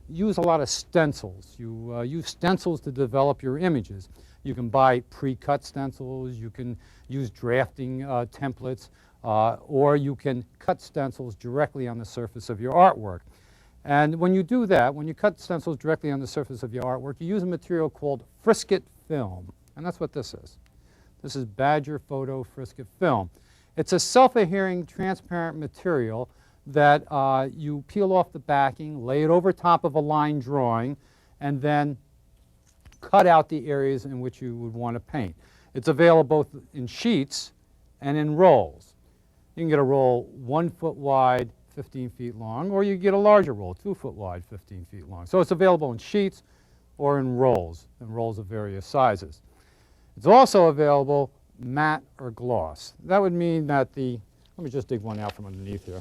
use a lot of stencils. You use stencils to develop your images. You can buy pre-cut stencils, you can use drafting templates, or you can cut stencils directly on the surface of your artwork. And when you do that, when you cut stencils directly on the surface of your artwork, you use a material called frisket film. And that's what this is. This is Badger Photo Frisket Film. It's a self-adhering transparent material that you peel off the backing, lay it over top of a line drawing, and then cut out the areas in which you would want to paint. It's available both in sheets and in rolls. You can get a roll 1 foot wide, 15 feet long, or you can get a larger roll, 2 foot wide, 15 feet long. So it's available in sheets or in rolls of various sizes. It's also available matte or gloss. That would mean that let me just dig one out from underneath here.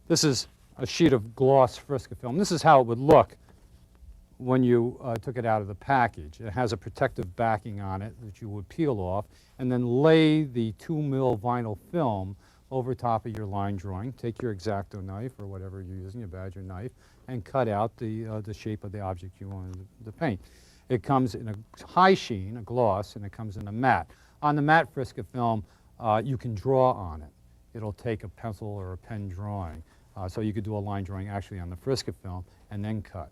This is a sheet of gloss Frisket film. This is how it would look when you took it out of the package. It has a protective backing on it that you would peel off and then lay the 2mm vinyl film over top of your line drawing. Take your X-Acto knife or whatever you're using, your Badger knife, and cut out the shape of the object you wanted to paint. It comes in a high sheen, a gloss, and it comes in a matte. On the matte Frisket film, you can draw on it. It'll take a pencil or a pen drawing. So you could do a line drawing actually on the Frisket film and then cut.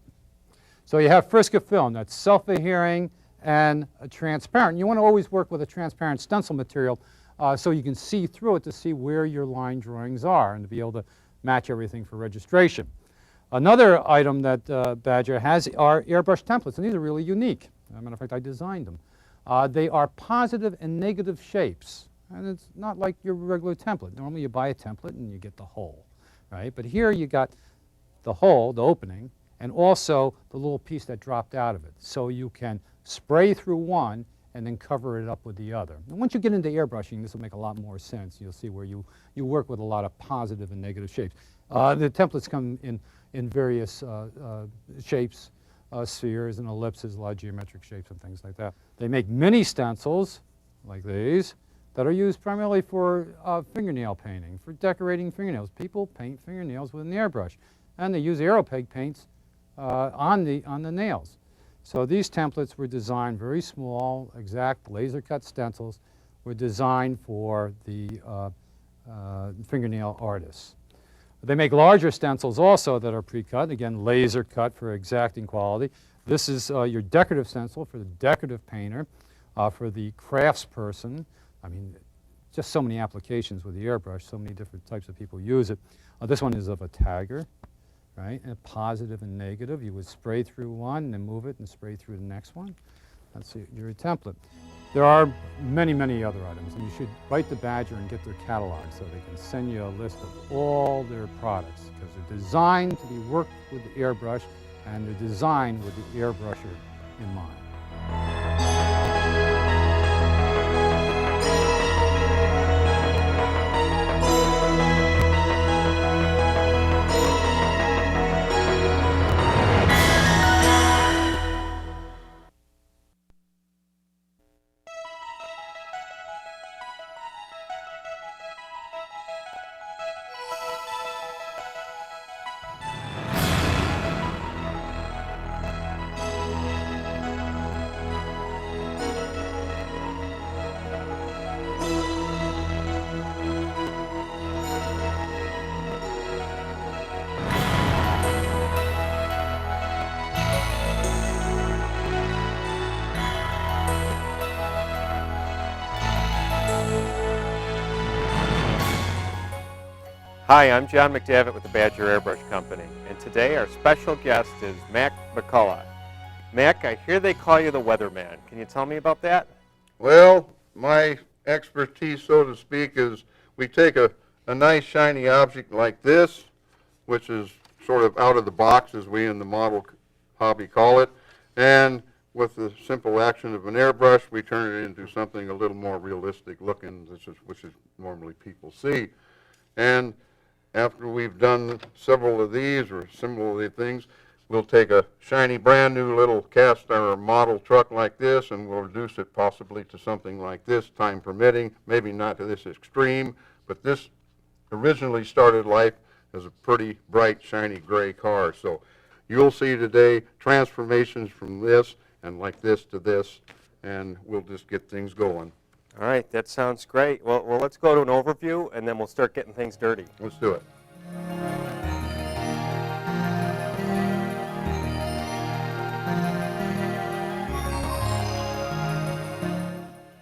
So you have Frisket film that's self-adhering and transparent. You want to always work with a transparent stencil material so you can see through it to see where your line drawings are and to be able to match everything for registration. Another item that Badger has are airbrush templates, and these are really unique. As a matter of fact, I designed them. They are positive and negative shapes, and it's not like your regular template. Normally you buy a template and you get the hole, right? But here you got the hole, the opening, and also the little piece that dropped out of it. So you can spray through one and then cover it up with the other. And once you get into airbrushing, this will make a lot more sense. You'll see where you work with a lot of positive and negative shapes. The templates come in various shapes, spheres and ellipses, a lot of geometric shapes and things like that. They make mini stencils, like these, that are used primarily for fingernail painting, for decorating fingernails. People paint fingernails with an airbrush, and they use aeropeg paints on the nails. So these templates were designed very small, exact laser cut stencils were designed for the fingernail artists. They make larger stencils also that are pre-cut, again laser cut for exacting quality. This is your decorative stencil for the decorative painter, for the craftsperson. I mean, just so many applications with the airbrush, so many different types of people use it. This one is of a tagger, right? And positive and negative. You would spray through one and then move it and spray through the next one. That's your template. There are many, many other items, and you should write the Badger and get their catalog so they can send you a list of all their products, because they're designed to be worked with the airbrush, and they're designed with the airbrusher in mind. Hi, I'm John McDavitt with the Badger Airbrush Company, and today our special guest is Mac McCullough. Mac, I hear they call you the weatherman. Can you tell me about that? Well, my expertise, so to speak, is we take a nice shiny object like this, which is sort of out of the box, as we in the model hobby call it, and with the simple action of an airbrush, we turn it into something a little more realistic looking, which is normally people see. And after we've done several of these or similar things, we'll take a shiny brand new little cast or model truck like this, and we'll reduce it possibly to something like this, time permitting, maybe not to this extreme, but this originally started life as a pretty bright shiny gray car. So you'll see today transformations from this and like this to this, and we'll just get things going. All right, that sounds great. Well, let's go to an overview, and then we'll start getting things dirty. Let's do it.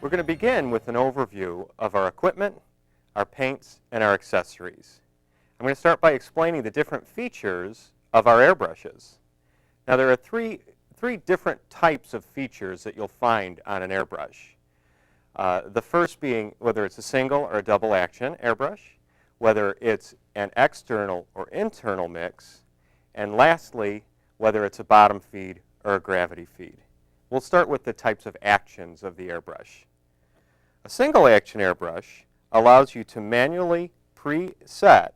We're going to begin with an overview of our equipment, our paints, and our accessories. I'm going to start by explaining the different features of our airbrushes. Now, there are three different types of features that you'll find on an airbrush. The first being whether it's a single or a double action airbrush, whether it's an external or internal mix, and lastly, whether it's a bottom feed or a gravity feed. We'll start with the types of actions of the airbrush. A single action airbrush allows you to manually preset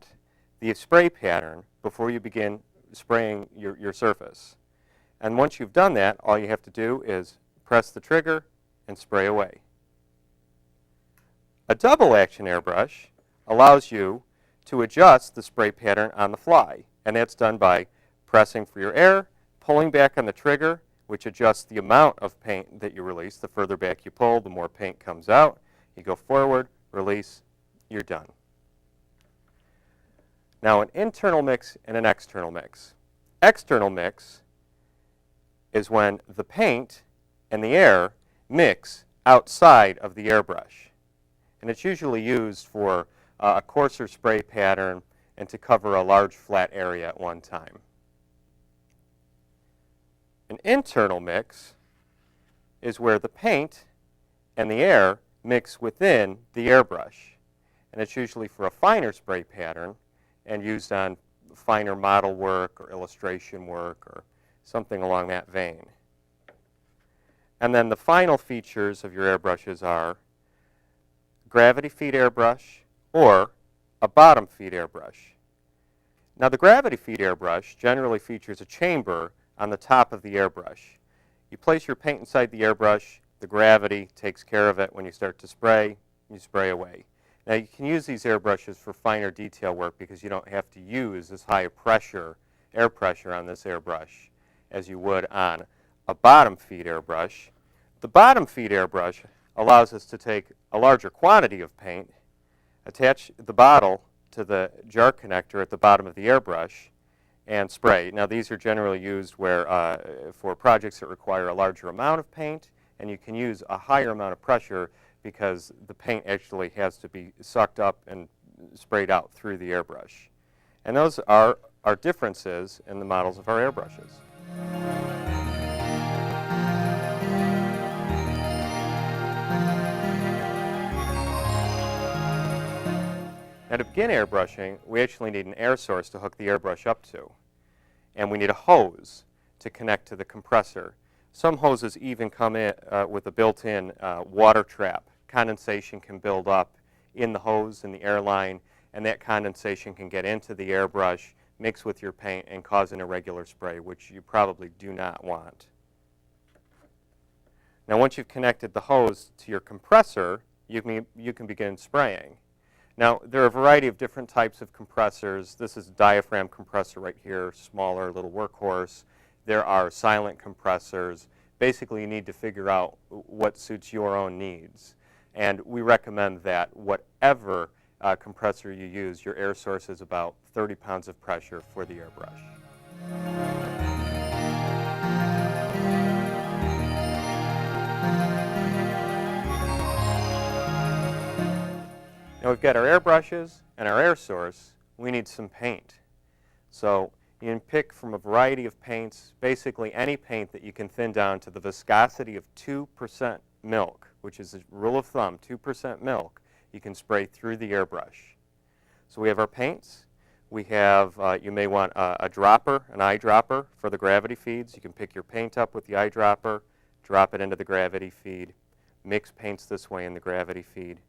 the spray pattern before you begin spraying your surface. And once you've done that, all you have to do is press the trigger and spray away. A double action airbrush allows you to adjust the spray pattern on the fly, and that's done by pressing for your air, pulling back on the trigger, which adjusts the amount of paint that you release. The further back you pull, the more paint comes out. You go forward, release, you're done. Now, an internal mix and an external mix. External mix is when the paint and the air mix outside of the airbrush. And it's usually used for a coarser spray pattern and to cover a large flat area at one time. An internal mix is where the paint and the air mix within the airbrush. And it's usually for a finer spray pattern and used on finer model work or illustration work or something along that vein. And then the final features of your airbrushes are gravity feed airbrush or a bottom feed airbrush. Now, the gravity feed airbrush generally features a chamber on the top of the airbrush. You place your paint inside the airbrush, the gravity takes care of it. When you start to spray, you spray away. Now, you can use these airbrushes for finer detail work because you don't have to use as high a pressure, air pressure on this airbrush as you would on a bottom feed airbrush. The bottom feed airbrush allows us to take a larger quantity of paint, attach the bottle to the jar connector at the bottom of the airbrush, and spray. Now, these are generally used for projects that require a larger amount of paint, and you can use a higher amount of pressure because the paint actually has to be sucked up and sprayed out through the airbrush. And those are our differences in the models of our airbrushes. Now, to begin airbrushing, we actually need an air source to hook the airbrush up to. And we need a hose to connect to the compressor. Some hoses even come in with a built-in water trap. Condensation can build up in the hose, in the air line, and that condensation can get into the airbrush, mix with your paint, and cause an irregular spray, which you probably do not want. Now, once you've connected the hose to your compressor, you can begin spraying. Now, there are a variety of different types of compressors. This is a diaphragm compressor right here, smaller, little workhorse. There are silent compressors. Basically, you need to figure out what suits your own needs. And we recommend that whatever compressor you use, your air source is about 30 pounds of pressure for the airbrush. Now we've got our airbrushes and our air source. We need some paint. So you can pick from a variety of paints, basically any paint that you can thin down to the viscosity of 2% milk, which is a rule of thumb, 2% milk, you can spray through the airbrush. So we have our paints. We have, you may want a dropper, an eyedropper for the gravity feeds. You can pick your paint up with the eyedropper, drop it into the gravity feed, mix paints this way in the gravity feed.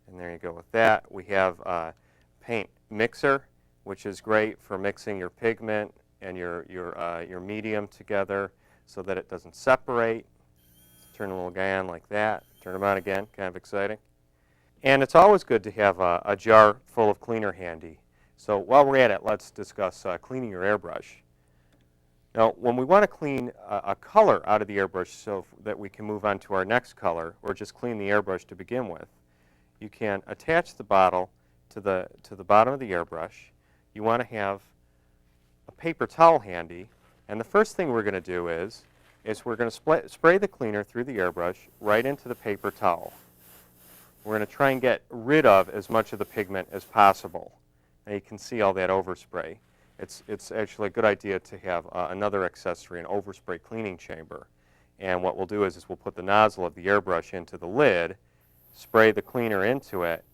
And there you go with that. We have a paint mixer, which is great for mixing your pigment and your medium together so that it doesn't separate. Turn the little guy on like that. Turn him on again, kind of exciting. And it's always good to have a jar full of cleaner handy. So while we're at it, let's discuss cleaning your airbrush. Now, when we want to clean a color out of the airbrush so that we can move on to our next color, or just clean the airbrush to begin with, you can attach the bottle to the bottom of the airbrush. You want to have a paper towel handy, and the first thing we're going to do is we're going to spray the cleaner through the airbrush right into the paper towel. We're going to try and get rid of as much of the pigment as possible. And you can see all that overspray. It's actually a good idea to have another accessory, an overspray cleaning chamber. And what we'll do is we'll put the nozzle of the airbrush into the lid, spray the cleaner into it,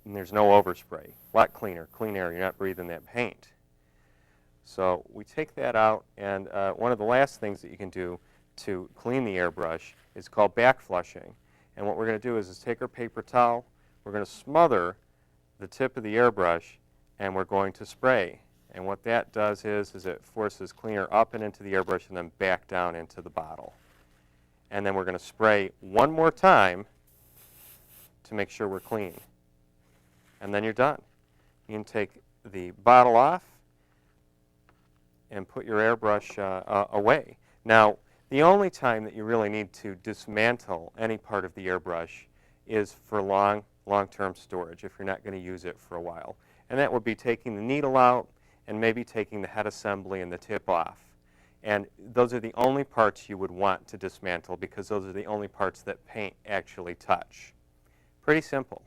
and there's no overspray. A lot cleaner, clean air. You're not breathing that paint. So we take that out, and one of the last things that you can do to clean the airbrush is called back flushing. And what we're going to do is take our paper towel, we're going to smother the tip of the airbrush, and we're going to spray. And what that does is it forces cleaner up and into the airbrush and then back down into the bottle. And then we're going to spray one more time to make sure we're clean. And then you're done. You can take the bottle off and put your airbrush away. Now, the only time that you really need to dismantle any part of the airbrush is for long-term storage, if you're not going to use it for a while. And that would be taking the needle out and maybe taking the head assembly and the tip off. And those are the only parts you would want to dismantle, because those are the only parts that paint actually touch. Pretty simple.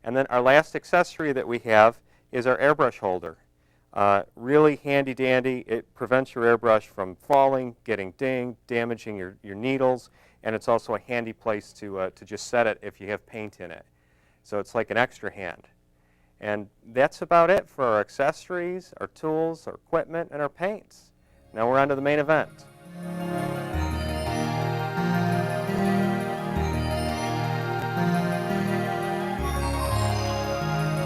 And then our last accessory that we have is our airbrush holder. Really handy dandy. It prevents your airbrush from falling, getting dinged, damaging your needles, and it's also a handy place to just set it if you have paint in it. So it's like an extra hand. And that's about it for our accessories, our tools, our equipment, and our paints. Now we're on to the main event.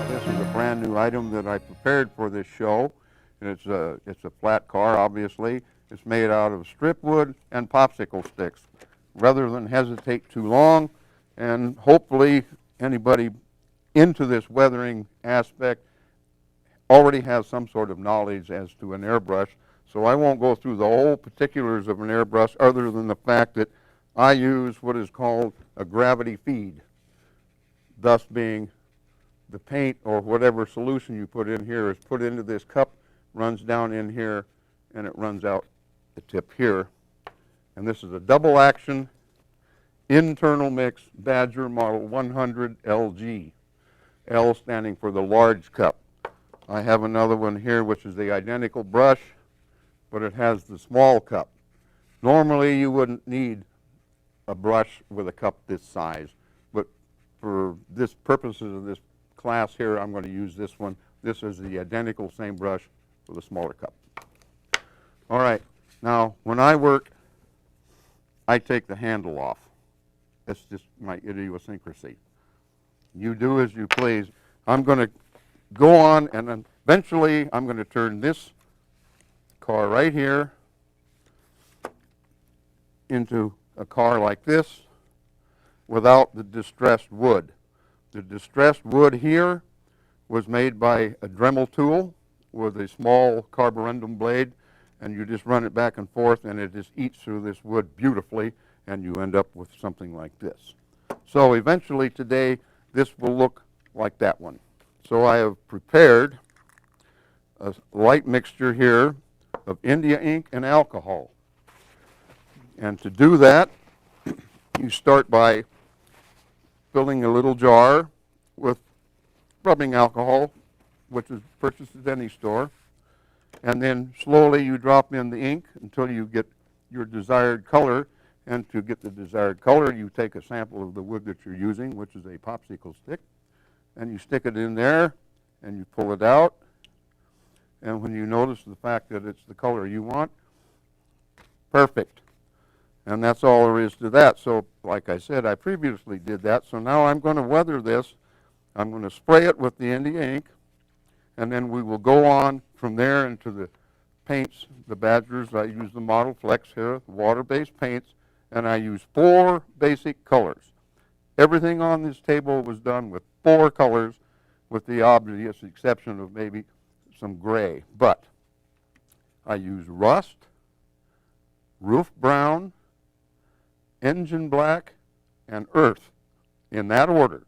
This is a brand new item that I prepared for this show. And it's a flat car, obviously. It's made out of strip wood and popsicle sticks. Rather than hesitate too long, and hopefully anybody into this weathering aspect already has some sort of knowledge as to an airbrush. So I won't go through the whole particulars of an airbrush, other than the fact that I use what is called a gravity feed, thus being the paint or whatever solution you put in here is put into this cup, runs down in here, and it runs out the tip here. And this is a double action internal mix Badger Model 100 LG. L standing for the large cup. I have another one here which is the identical brush, but it has the small cup. Normally you wouldn't need a brush with a cup this size, but for this purposes of this class here, I'm going to use this one. This is the identical same brush with a smaller cup. All right, now when I work, I take the handle off. That's just my idiosyncrasy. You do as you please. I'm going to go on, and then eventually I'm going to turn this car right here into a car like this without the distressed wood. The distressed wood here was made by a Dremel tool with a small carborundum blade, and you just run it back and forth, and it just eats through this wood beautifully, and you end up with something like this. So eventually today, this will look like that one. So I have prepared a light mixture here of India ink and alcohol. And to do that, you start by filling a little jar with rubbing alcohol, which is purchased at any store. And then slowly you drop in the ink until you get your desired color. And to get the desired color, you take a sample of the wood that you're using, which is a popsicle stick, and you stick it in there, and you pull it out. And when you notice the fact that it's the color you want, perfect. And that's all there is to that. So, like I said, I previously did that. So now I'm going to weather this. I'm going to spray it with the India ink, and then we will go on from there into the paints, the Badgers. I use the Model Flex here, water-based paints. And I use 4 basic colors. Everything on this table was done with 4 colors, with the obvious exception of maybe some gray. But I use rust, roof brown, engine black, and earth, in that order.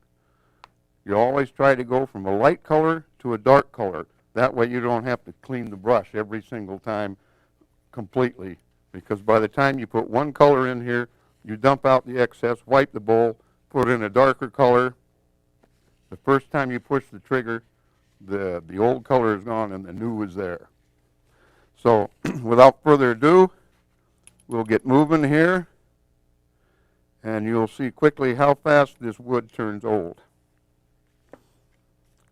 You always try to go from a light color to a dark color. That way you don't have to clean the brush every single time completely, because by the time you put one color in here, you dump out the excess, wipe the bowl, put in a darker color. The first time you push the trigger, the old color is gone and the new is there. So without further ado, we'll get moving here, and you'll see quickly how fast this wood turns old.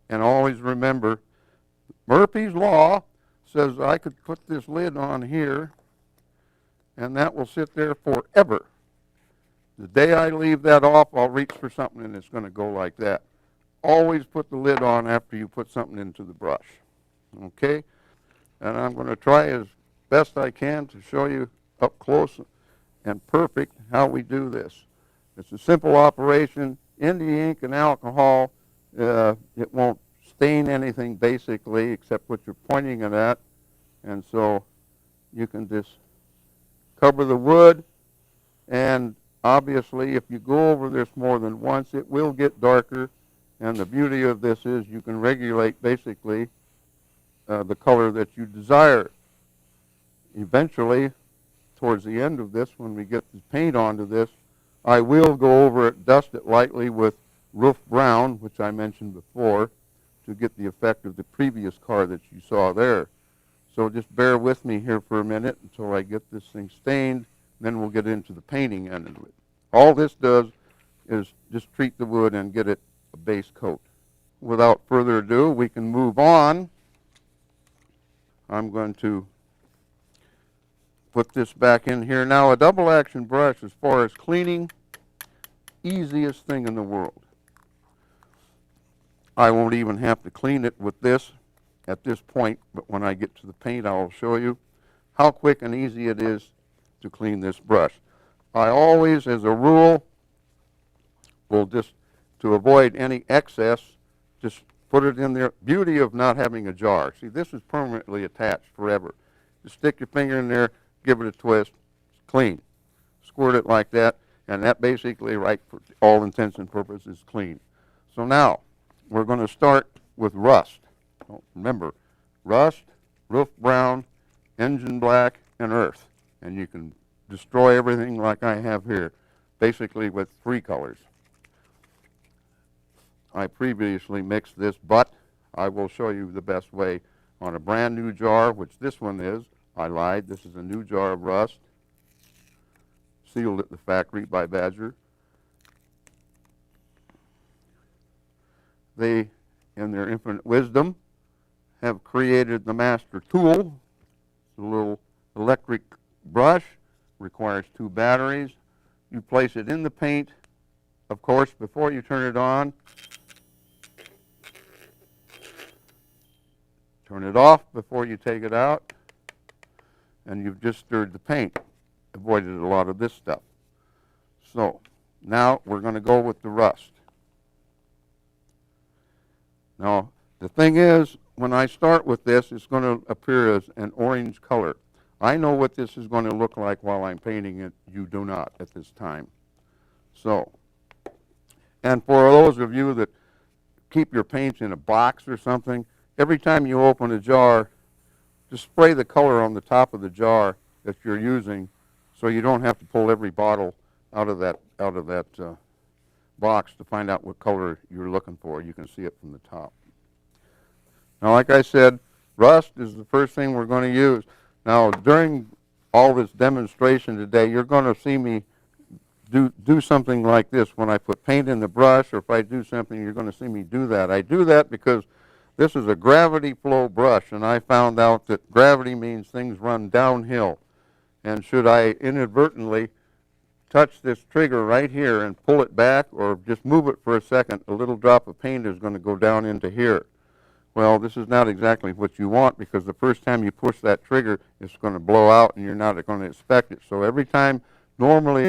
And always remember, Murphy's Law says I could put this lid on here, and that will sit there forever. The day I leave that off, I'll reach for something and it's going to go like that. Always put the lid on after you put something into the brush. Okay? And I'm going to try as best I can to show you up close and perfect how we do this. It's a simple operation. In the ink and alcohol, it won't stain anything basically except what you're pointing it at. And so you can just cover the wood, and obviously if you go over this more than once, it will get darker. And the beauty of this is you can regulate basically the color that you desire. Eventually, towards the end of this, when we get the paint onto this, I will go over it, dust it lightly with roof brown, which I mentioned before, to get the effect of the previous car that you saw there. So just bear with me here for a minute until I get this thing stained, then we'll get into the painting end of it. All this does is just treat the wood and get it a base coat. Without further ado, we can move on. I'm going to put this back in here. Now, a double action brush, as far as cleaning, easiest thing in the world. I won't even have to clean it with this at this point, but when I get to the paint, I'll show you how quick and easy it is to clean this brush. I always, as a rule, will just, to avoid any excess, just put it in there. Beauty of not having a jar. See, this is permanently attached forever. Just stick your finger in there, give it a twist, it's clean. Squirt it like that, and that basically, right, for all intents and purposes, is clean. So now, we're going to start with rust. Remember, rust, roof brown, engine black, and earth. And you can destroy everything like I have here, basically with 3 colors. I previously mixed this, but I will show you the best way on a brand new jar, which this one is. I lied. This is a new jar of rust, sealed at the factory by Badger. They, in their infinite wisdom, have created the master tool. It's a little electric brush, requires 2 batteries. You place it in the paint, of course, before you turn it on. Turn it off before you take it out, and you've just stirred the paint. Avoided a lot of this stuff. So now we're going to go with the rust. Now, the thing is, when I start with this, it's going to appear as an orange color. I know what this is going to look like while I'm painting it. You do not at this time. So, and for those of you that keep your paints in a box or something, every time you open a jar, just spray the color on the top of the jar that you're using, so you don't have to pull every bottle out of that box to find out what color you're looking for. You can see it from the top. Now, like I said, rust is the first thing we're going to use. Now, during all this demonstration today, you're going to see me do something like this. When I put paint in the brush, or if I do something, you're going to see me do that. I do that because this is a gravity flow brush, and I found out that gravity means things run downhill. And should I inadvertently touch this trigger right here and pull it back, or just move it for a second, a little drop of paint is going to go down into here. Well, this is not exactly what you want, because the first time you push that trigger, it's going to blow out and you're not going to expect it. So every time, normally